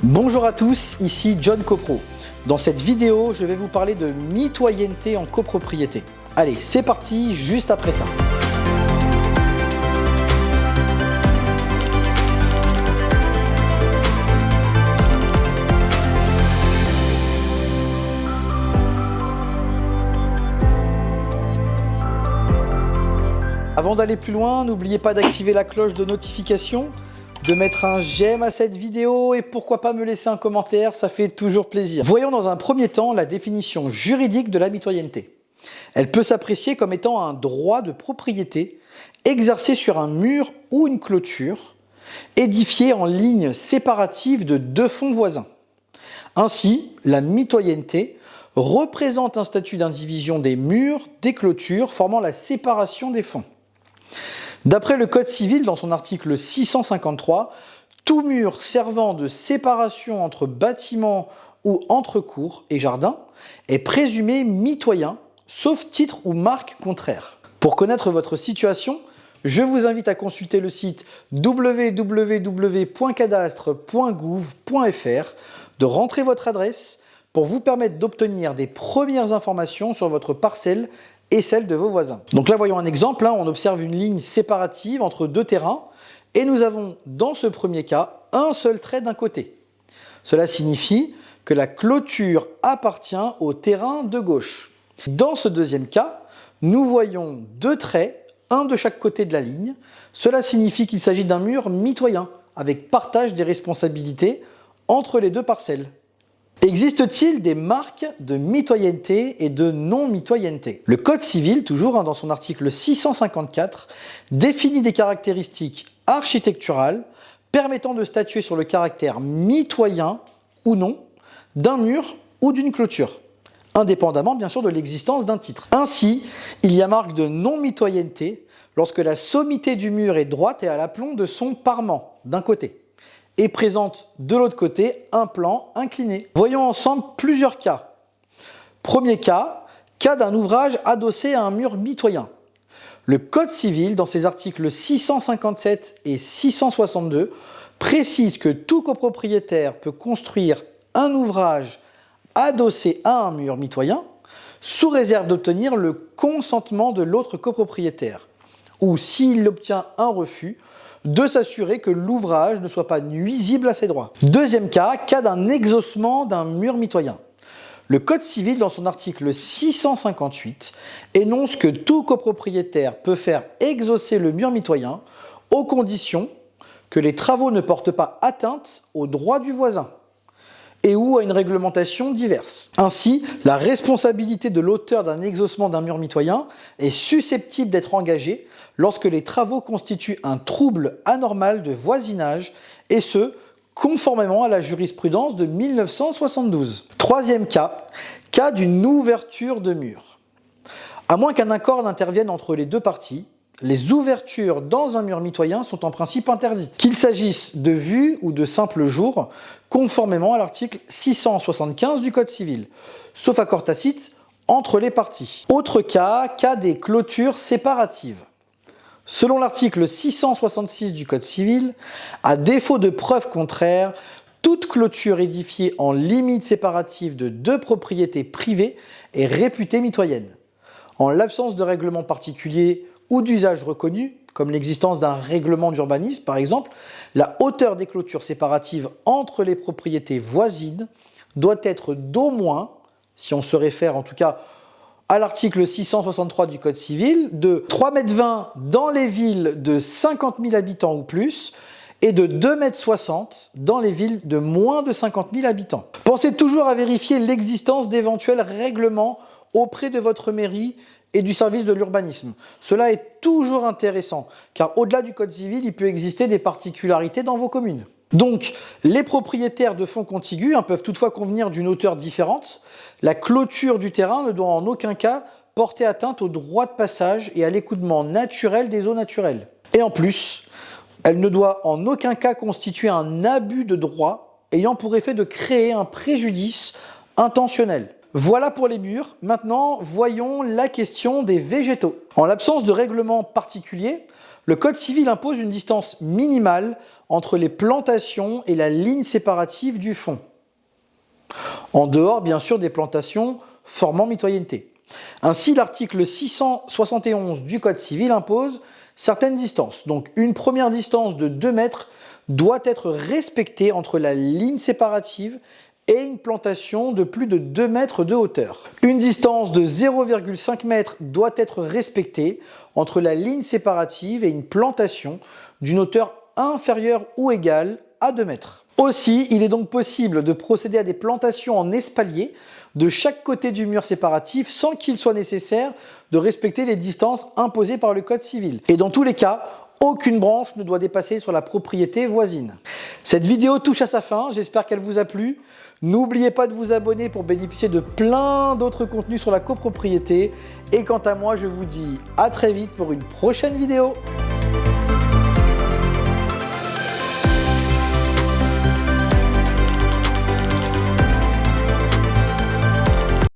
Bonjour à tous, ici John Copro. Dans cette vidéo, je vais vous parler de mitoyenneté en copropriété. Allez, c'est parti, juste après ça. Avant d'aller plus loin, n'oubliez pas d'activer la cloche de notification, de mettre un j'aime à cette vidéo et pourquoi pas me laisser un commentaire, ça fait toujours plaisir. Voyons dans un premier temps la définition juridique de la mitoyenneté. Elle peut s'apprécier comme étant un droit de propriété exercé sur un mur ou une clôture édifié en ligne séparative de deux fonds voisins. Ainsi, la mitoyenneté représente un statut d'indivision des murs, des clôtures formant la séparation des fonds. D'après le Code civil, dans son article 653, tout mur servant de séparation entre bâtiments ou entre cours et jardins est présumé mitoyen, sauf titre ou marque contraire. Pour connaître votre situation, je vous invite à consulter le site www.cadastre.gouv.fr, de rentrer votre adresse pour vous permettre d'obtenir des premières informations sur votre parcelle et celle de vos voisins. Donc là, voyons un exemple. On observe une ligne séparative entre deux terrains et nous avons, dans ce premier cas, un seul trait d'un côté. Cela signifie que la clôture appartient au terrain de gauche. Dans ce deuxième cas, nous voyons deux traits, un de chaque côté de la ligne. Cela signifie qu'il s'agit d'un mur mitoyen, avec partage des responsabilités entre les deux parcelles. Existe-t-il des marques de mitoyenneté et de non-mitoyenneté? Le Code civil, toujours dans son article 654, définit des caractéristiques architecturales permettant de statuer sur le caractère mitoyen ou non d'un mur ou d'une clôture, indépendamment bien sûr de l'existence d'un titre. Ainsi, il y a marque de non-mitoyenneté lorsque la sommité du mur est droite et à l'aplomb de son parement d'un côté, et présente de l'autre côté un plan incliné. Voyons ensemble plusieurs cas. Premier cas, cas d'un ouvrage adossé à un mur mitoyen. Le Code civil, dans ses articles 657 et 662, précise que tout copropriétaire peut construire un ouvrage adossé à un mur mitoyen sous réserve d'obtenir le consentement de l'autre copropriétaire, ou s'il obtient un refus, de s'assurer que l'ouvrage ne soit pas nuisible à ses droits. Deuxième cas, cas d'un exhaussement d'un mur mitoyen. Le Code civil, dans son article 658, énonce que tout copropriétaire peut faire exhausser le mur mitoyen aux conditions que les travaux ne portent pas atteinte aux droits du voisin et ou à une réglementation diverse. Ainsi, la responsabilité de l'auteur d'un exhaussement d'un mur mitoyen est susceptible d'être engagée lorsque les travaux constituent un trouble anormal de voisinage, et ce, conformément à la jurisprudence de 1972. Troisième cas, cas d'une ouverture de mur. À moins qu'un accord n'intervienne entre les deux parties, les ouvertures dans un mur mitoyen sont en principe interdites, qu'il s'agisse de vue ou de simple jour, conformément à l'article 675 du Code civil, sauf accord tacite entre les parties. Autre cas, cas des clôtures séparatives. Selon l'article 666 du Code civil, à défaut de preuves contraires, toute clôture édifiée en limite séparative de deux propriétés privées est réputée mitoyenne. En l'absence de règlement particulier ou d'usage reconnu, comme l'existence d'un règlement d'urbanisme par exemple, la hauteur des clôtures séparatives entre les propriétés voisines doit être d'au moins, si on se réfère en tout cas à l'article 663 du Code civil, de 3,20 m dans les villes de 50 000 habitants ou plus et de 2,60 m dans les villes de moins de 50 000 habitants. Pensez toujours à vérifier l'existence d'éventuels règlements auprès de votre mairie et du service de l'urbanisme. Cela est toujours intéressant, car au-delà du Code civil, il peut exister des particularités dans vos communes. Donc, les propriétaires de fonds contigus peuvent toutefois convenir d'une hauteur différente. La clôture du terrain ne doit en aucun cas porter atteinte au droit de passage et à l'écoulement naturel des eaux naturelles. Et en plus, elle ne doit en aucun cas constituer un abus de droit ayant pour effet de créer un préjudice intentionnel. Voilà pour les murs. Maintenant, voyons la question des végétaux. En l'absence de règlement particulier, le Code civil impose une distance minimale entre les plantations et la ligne séparative du fond. En dehors, bien sûr, des plantations formant mitoyenneté. Ainsi, l'article 671 du Code civil impose certaines distances. Donc, une première distance de 2 mètres doit être respectée entre la ligne séparative et une plantation de plus de 2 mètres de hauteur. Une distance de 0,5 mètres doit être respectée entre la ligne séparative et une plantation d'une hauteur inférieure ou égale à 2 mètres. Aussi, il est donc possible de procéder à des plantations en espalier de chaque côté du mur séparatif sans qu'il soit nécessaire de respecter les distances imposées par le Code civil. Et dans tous les cas, aucune branche ne doit dépasser sur la propriété voisine. Cette vidéo touche à sa fin, j'espère qu'elle vous a plu. N'oubliez pas de vous abonner pour bénéficier de plein d'autres contenus sur la copropriété. Et quant à moi, je vous dis à très vite pour une prochaine vidéo.